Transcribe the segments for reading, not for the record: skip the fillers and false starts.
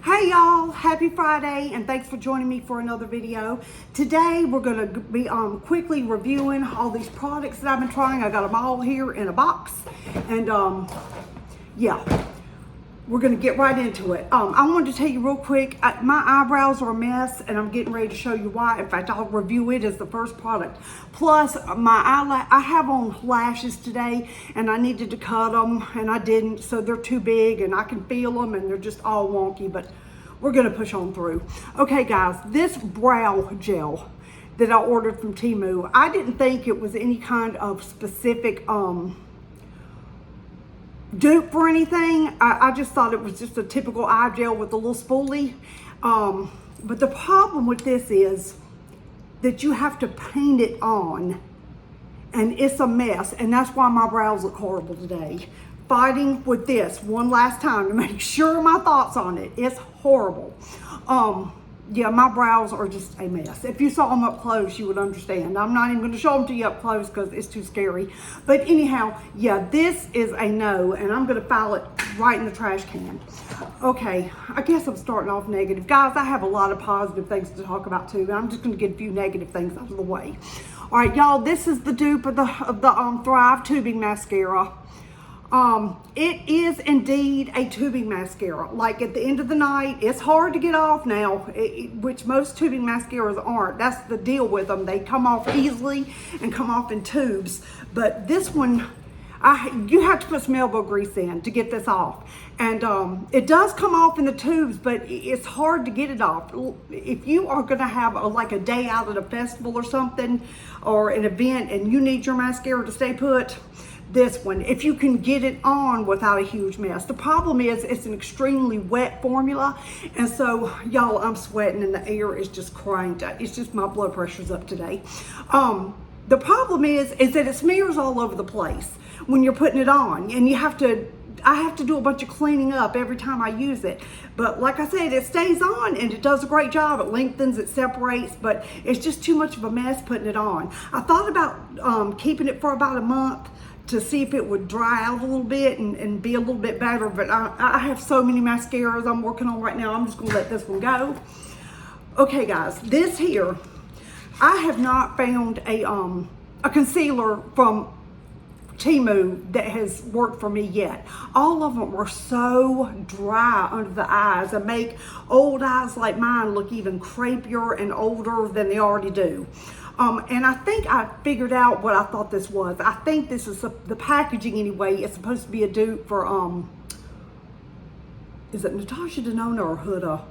Hey y'all, happy Friday and thanks for joining me for another video. Today we're going to be quickly reviewing all these products that I've been trying. I got them all here in a box and yeah, we're going to get right into it. I wanted to tell you real quick, my eyebrows are a mess and I'm getting ready to show you why. In fact, I'll review it as the first product. Plus, I have on lashes today and I needed to cut them and I didn't, so they're too big and I can feel them and they're just all wonky, but we're going to push on through. Okay, guys, this brow gel that I ordered from TEMU, I didn't think it was any kind of specific dupe for anything. I just thought it was just a typical eye gel with a little spoolie. But the problem with this is that you have to paint it on and it's a mess, and that's why my brows look horrible today. Fighting with this one last time to make sure my thoughts on it. It's horrible. Yeah, my brows are just a mess. If you saw them up close, you would understand. I'm not even going to show them to you up close because it's too scary. But anyhow, yeah, this is a no, and I'm going to file it right in the trash can. Okay, I guess I'm starting off negative. Guys, I have a lot of positive things to talk about too, but I'm just going to get a few negative things out of the way. All right, y'all, this is the dupe of the Thrive Tubing Mascara. It is indeed a tubing mascara. Like at the end of the night, it's hard to get off now, which most tubing mascaras aren't. That's the deal with them. They come off easily and come off in tubes. But this one, you have to put some elbow grease in to get this off. And it does come off in the tubes, but it's hard to get it off. If you are going to have like a day out at a festival or something, or an event, and you need your mascara to stay put, this one, if you can get it on without a huge mess. The problem is it's an extremely wet formula, and so y'all, I'm sweating and the air is just cranked. It's just my blood pressure's up today. The problem is that it smears all over the place when you're putting it on, and I have to do a bunch of cleaning up every time I use it. But like I said, it stays on and it does a great job. It lengthens, it separates, but it's just too much of a mess putting it on. I thought about keeping it for about a month to see if it would dry out a little bit and be a little bit better, but I have so many mascaras I'm working on right now. I'm just gonna let this one go. Okay guys, this here, I have not found a concealer from TEMU that has worked for me yet. All of them were so dry under the eyes and make old eyes like mine look even crepier and older than they already do. And I think I figured out what I thought this was. I think this is the packaging anyway. It's supposed to be a dupe for, is it Natasha Denona or Huda?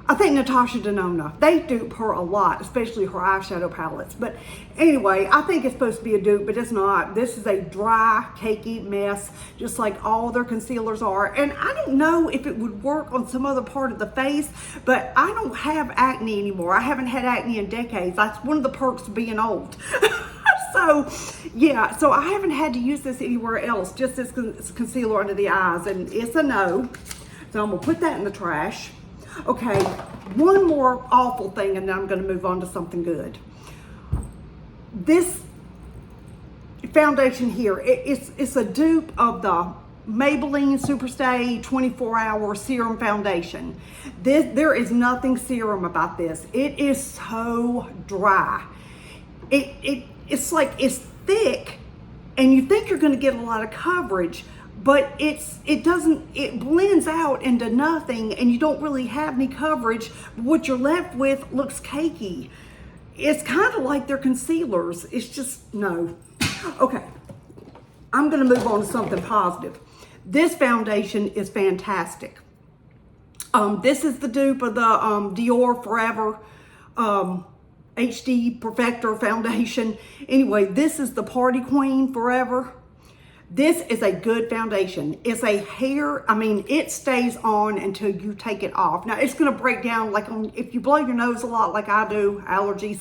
I think Natasha Denona. They dupe her a lot, especially her eyeshadow palettes. But anyway, I think it's supposed to be a dupe, but it's not. This is a dry, cakey mess, just like all their concealers are. And I don't know if it would work on some other part of the face, but I don't have acne anymore. I haven't had acne in decades. That's one of the perks of being old. So, yeah, so I haven't had to use this anywhere else, just this concealer under the eyes, and it's a no. So I'm gonna put that in the trash. Okay, one more awful thing and then I'm going to move on to something good. This foundation here, it's a dupe of the Maybelline Superstay 24-hour serum foundation. There is nothing serum about this. It is so dry. It's like it's thick and you think you're going to get a lot of coverage, but it blends out into nothing and you don't really have any coverage. What you're left with looks cakey. It's kind of like their concealers. It's just, no. Okay, I'm gonna move on to something positive. This foundation is fantastic. This is the dupe of the Dior Forever HD Perfector Foundation. Anyway, this is the Party Queen Forever. This is a good foundation. It's a hair, I mean, it stays on until you take it off. Now, it's gonna break down, like if you blow your nose a lot like I do, allergies,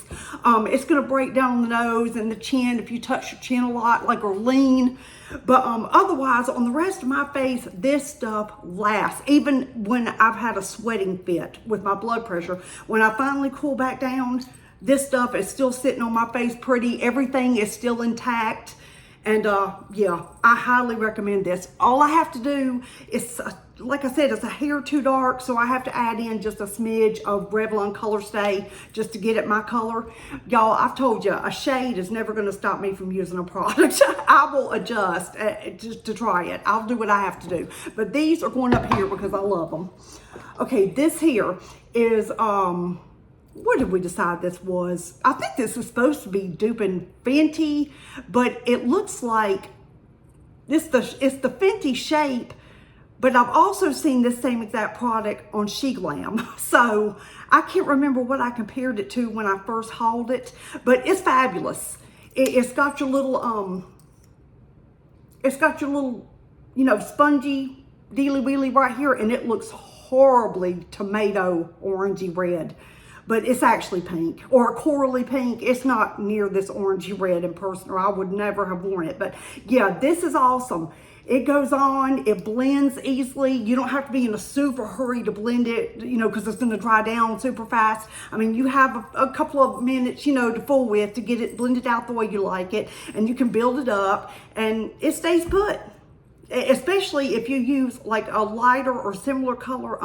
it's gonna break down on the nose and the chin if you touch your chin a lot, like or lean. But otherwise, on the rest of my face, this stuff lasts. Even when I've had a sweating fit with my blood pressure, when I finally cool back down, this stuff is still sitting on my face pretty. Everything is still intact. And yeah, I highly recommend this. All I have to do is like I said, it's a hair too dark, so I have to add in just a smidge of Revlon Color Stay just to get it my color. Y'all, I've told you, a shade is never going to stop me from using a product. I will adjust just to try it. I'll do what I have to do. But these are going up here because I love them. Okay, this here is, what did we decide this was? I think this was supposed to be duping Fenty, but it looks like it's the Fenty shape. But I've also seen this same exact product on She Glam. So I can't remember what I compared it to when I first hauled it, but it's fabulous. It's got your little, you know, spongy dealy wheelie right here, and it looks horribly tomato orangey red, but it's actually pink or corally pink. It's not near this orangey red in person, or I would never have worn it. But yeah, this is awesome. It goes on, it blends easily. You don't have to be in a super hurry to blend it, you know, because it's going to dry down super fast. I mean, you have a couple of minutes, you know, to fool with to get it blended out the way you like it, and you can build it up, and it stays put. Especially if you use like a lighter or similar color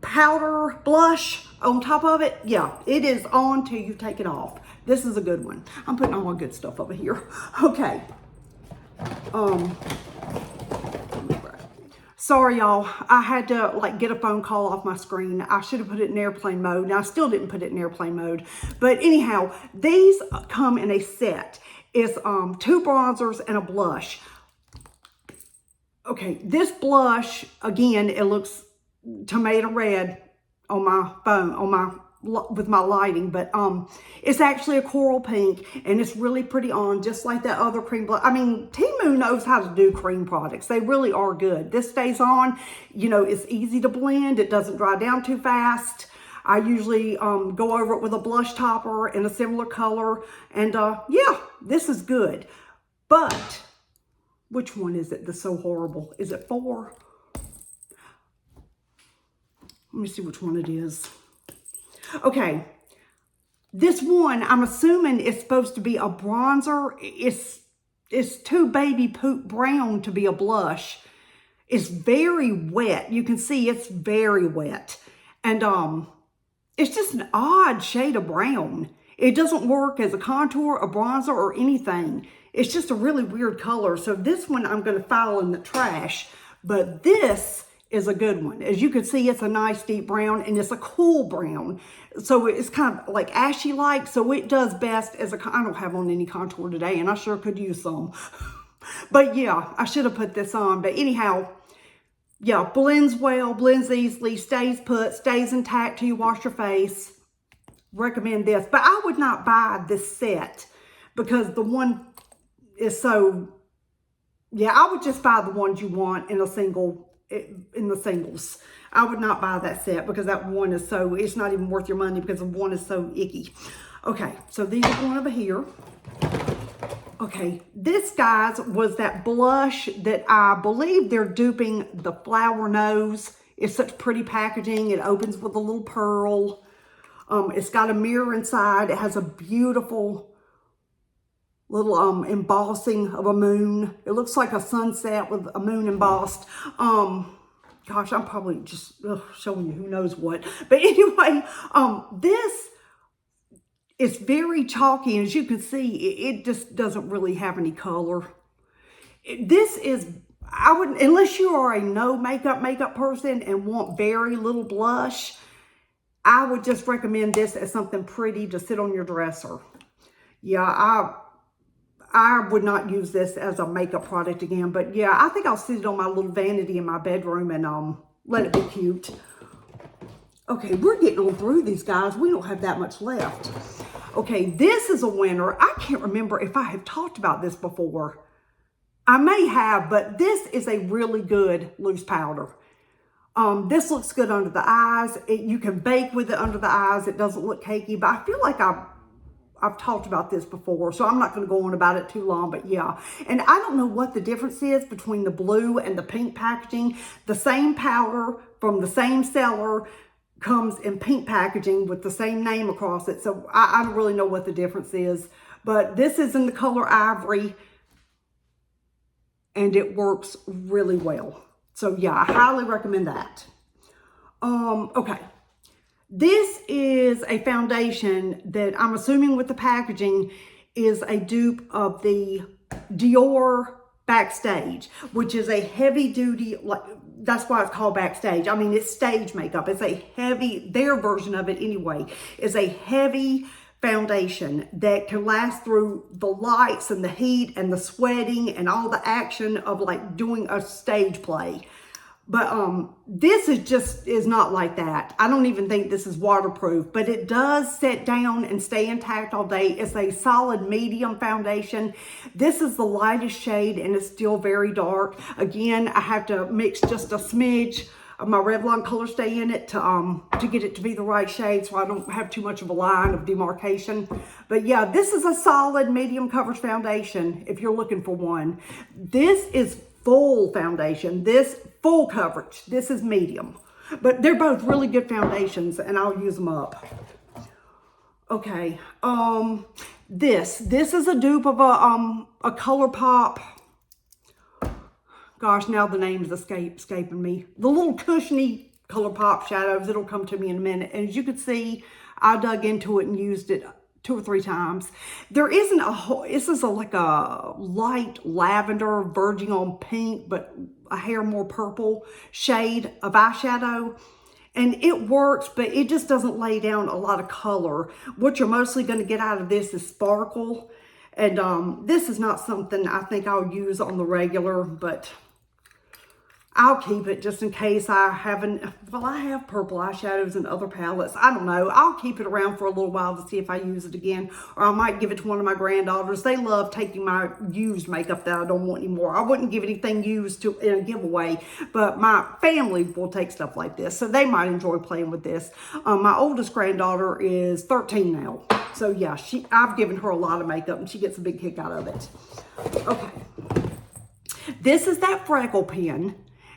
powder blush on top of it. Yeah, it is on till you take it off. This is a good one. I'm putting all my good stuff over here. Okay. Sorry y'all, I had to like get a phone call off my screen. I should have put it in airplane mode, and I still didn't put it in airplane mode. But anyhow, these come in a set. It's 2 bronzers and a blush. Okay, this blush, again, it looks tomato red on my phone, with my lighting, but it's actually a coral pink, and it's really pretty on, just like that other cream blush. I mean, TEMU knows how to do cream products. They really are good. This stays on, you know, it's easy to blend. It doesn't dry down too fast. I usually go over it with a blush topper in a similar color, and yeah, this is good. But which one is it that's so horrible? Is it 4? Let me see which one it is. Okay, this one, I'm assuming it's supposed to be a bronzer. It's too baby poop brown to be a blush. It's very wet. You can see it's very wet. And it's just an odd shade of brown. It doesn't work as a contour, a bronzer, or anything. It's just a really weird color. So this one I'm going to file in the trash. But this is a good one. As you can see, it's a nice deep brown, and it's a cool brown. So it's kind of like ashy-like, so it does best as a, I don't have on any contour today, and I sure could use some. But yeah, I should have put this on. But anyhow, yeah, blends well, blends easily, stays put, stays intact till you wash your face. Recommend this. But I would not buy this set because the one is so, yeah, I would just buy the ones you want in a single, in the singles. I would not buy that set because that one is so, it's not even worth your money because the one is so icky. Okay, so these are going over here. Okay, this, guys, was that blush that I believe they're duping the Flower Nose. It's such pretty packaging. It opens with a little pearl. It's got a mirror inside. It has a beautiful little embossing of a moon. It looks like a sunset with a moon embossed. Gosh, I'm probably just showing you who knows what. But anyway, this is very chalky. And as you can see, it just doesn't really have any color. This is, I wouldn't, unless you are a no makeup person and want very little blush, I would just recommend this as something pretty to sit on your dresser. Yeah, I would not use this as a makeup product again, but yeah, I think I'll sit it on my little vanity in my bedroom and let it be cute. Okay, we're getting on through these, guys. We don't have that much left. Okay, this is a winner. I can't remember if I have talked about this before. I may have, but this is a really good loose powder. This looks good under the eyes. You can bake with it under the eyes. It doesn't look cakey, but I feel like I've talked about this before, so I'm not going to go on about it too long, but yeah. And I don't know what the difference is between the blue and the pink packaging. The same powder from the same seller comes in pink packaging with the same name across it, so I don't really know what the difference is. But this is in the color Ivory, and it works really well. So yeah, I highly recommend that. Okay. This is a foundation that I'm assuming with the packaging is a dupe of the Dior Backstage, which is a heavy duty, like that's why it's called Backstage. I mean, it's stage makeup. It's a heavy, their version of it anyway, is a heavy foundation that can last through the lights and the heat and the sweating and all the action of like doing a stage play. But this is not like that. I don't even think this is waterproof, but it does set down and stay intact all day. It's a solid medium foundation. This is the lightest shade and it's still very dark. Again, I have to mix just a smidge of my Revlon Color Stay in it to get it to be the right shade so I don't have too much of a line of demarcation. But yeah, this is a solid medium coverage foundation if you're looking for one. This is full foundation. This full coverage. This is medium. But they're both really good foundations and I'll use them up. Okay. This is a dupe of a ColourPop. Gosh, now the name's escaping me. The little cushiony ColourPop shadows. It'll come to me in a minute. And as you can see, I dug into it and used it 2 or 3 times. There isn't a whole, this is like a light lavender verging on pink, but a hair more purple shade of eyeshadow. And it works, but it just doesn't lay down a lot of color. What you're mostly going to get out of this is sparkle. And this is not something I think I'll use on the regular, but I'll keep it just in case I haven't, well, I have purple eyeshadows and other palettes. I don't know. I'll keep it around for a little while to see if I use it again, or I might give it to one of my granddaughters. They love taking my used makeup that I don't want anymore. I wouldn't give anything used in a giveaway, but my family will take stuff like this, so they might enjoy playing with this. My oldest granddaughter is 13 now. So yeah, I've given her a lot of makeup and she gets a big kick out of it. Okay. This is that Freckle pen.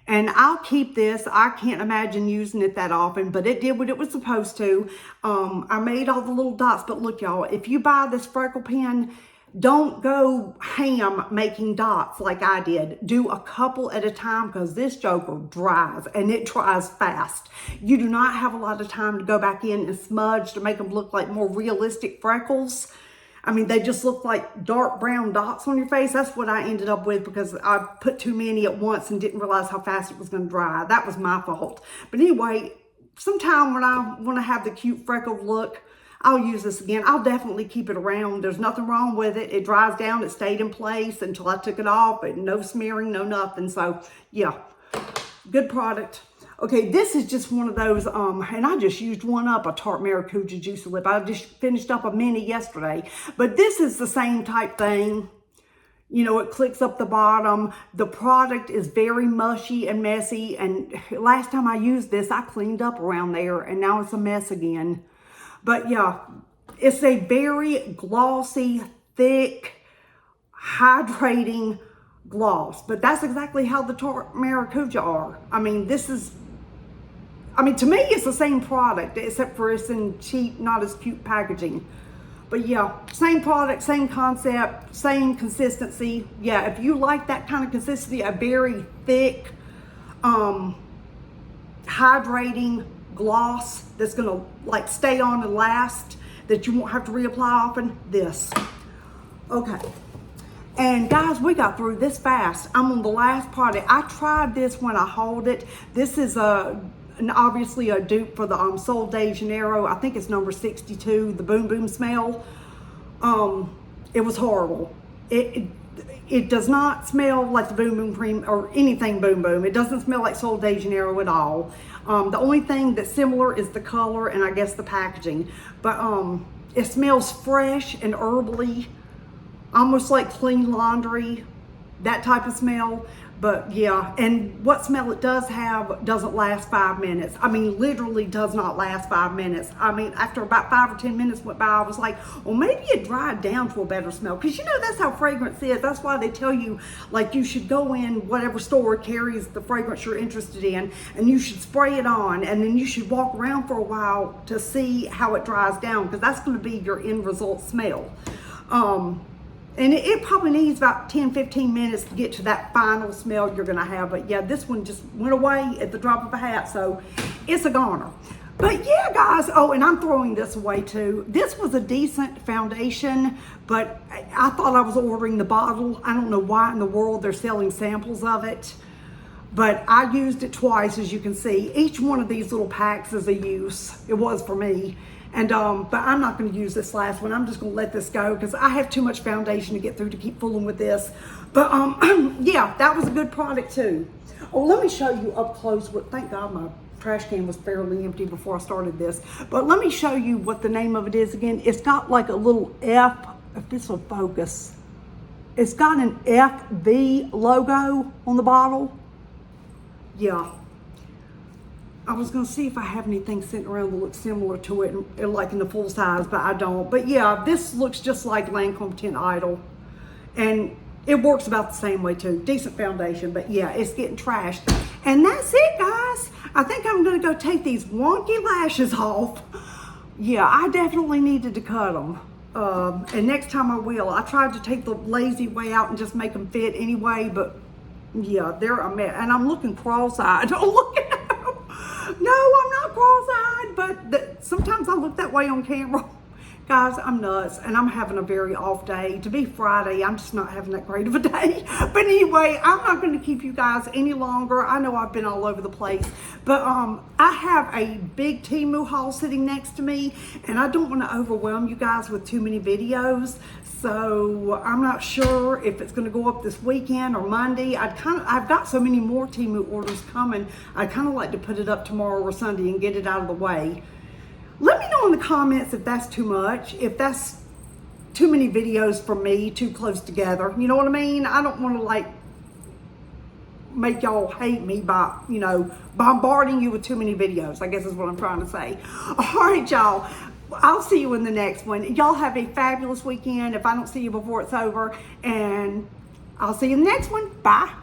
And I'll keep this. I can't imagine using it that often, but it did what it was supposed to. I made all the little dots, but look, y'all, if you buy this Freckle pen, don't go ham making dots like I did. Do a couple at a time because this joker dries, and it dries fast. You do not have a lot of time to go back in and smudge to make them look like more realistic freckles. I mean, they just look like dark brown dots on your face. That's what I ended up with because I put too many at once and didn't realize how fast it was going to dry. That was my fault. But anyway, sometime when I want to have the cute freckled look, I'll use this again. I'll definitely keep it around. There's nothing wrong with it. It dries down. It stayed in place until I took it off. And no smearing, no nothing. So, yeah, good product. Okay, this is just one of those, and I just used one up, a Tarte Maracuja Juicy Lip. I just finished up a mini yesterday. But this is the same type thing. You know, it clicks up the bottom. The product is very mushy and messy. And last time I used this, I cleaned up around there. And now it's a mess again. But yeah, it's a very glossy, thick, hydrating gloss. But that's exactly how the Tarte Maracuja are. I mean, to me, it's the same product, except for it's in cheap, not as cute packaging. But yeah, same product, same concept, same consistency. Yeah, if you like that kind of consistency, a very thick, hydrating gloss that's gonna like stay on and last, that you won't have to reapply often, this. Okay. And guys, we got through this fast. I'm on the last product. I tried this when I hauled it. This is obviously a dupe for the Sol de Janeiro. I think it's number 62, the Boom Boom smell. It was horrible. It does not smell like the Boom Boom cream or anything Boom Boom. It doesn't smell like Sol de Janeiro at all. The only thing that's similar is the color and I guess the packaging. But it smells fresh and herbally, almost like clean laundry, that type of smell. But yeah, and what smell it does have doesn't last 5 minutes. I mean, literally does not last 5 minutes. I mean, after about 5 or 10 minutes went by, I was like, well, maybe it dried down to a better smell. Because you know, that's how fragrance is. That's why they tell you, like, you should go in whatever store carries the fragrance you're interested in, and you should spray it on, and then you should walk around for a while to see how it dries down, because that's going to be your end result smell. And it probably needs about 10-15 minutes to get to that final smell you're gonna have. But yeah, this one just went away at the drop of a hat, so it's a goner. But yeah, guys, oh, and I'm throwing this away too. This was a decent foundation, but I thought I was ordering the bottle. I don't know why in the world they're selling samples of it, but I used it twice, as you can see. Each one of these little packs is a use. It was for me. And but I'm not going to use this last one. I'm just going to let this go because I have too much foundation to get through to keep fooling with this. But yeah, that was a good product too. Oh, let me show you up close. Thank God my trash can was fairly empty before I started this. But let me show you what the name of it is again. It's got like a little F, if this will focus. It's got an FB logo on the bottle. Yeah. I was gonna see if I have anything sitting around that looks similar to it, like in the full size, but I don't. But yeah, this looks just like Lancome Tint Idol. And it works about the same way too. Decent foundation, but yeah, it's getting trashed. And that's it, guys. I think I'm gonna go take these wonky lashes off. Yeah, I definitely needed to cut them. And next time I will. I tried to take the lazy way out and just make them fit anyway, but yeah, they're a mess. And I'm looking cross-eyed. Oh, look at them. No, I'm not cross-eyed, but sometimes I look that way on camera. Guys, I'm nuts, and I'm having a very off day. To be Friday, I'm just not having that great of a day. But anyway, I'm not going to keep you guys any longer. I know I've been all over the place, but I have a big TEMU haul sitting next to me, and I don't want to overwhelm you guys with too many videos. So I'm not sure if it's going to go up this weekend or Monday. I've got so many more TEMU orders coming. I'd kind of like to put it up tomorrow or Sunday and get it out of the way. Let me know in the comments if that's too much, if that's too many videos for me, too close together. You know what I mean? I don't want to like make y'all hate me by, you know, bombarding you with too many videos, I guess is what I'm trying to say. All right, y'all. I'll see you in the next one. Y'all have a fabulous weekend if I don't see you before it's over. And I'll see you in the next one. Bye.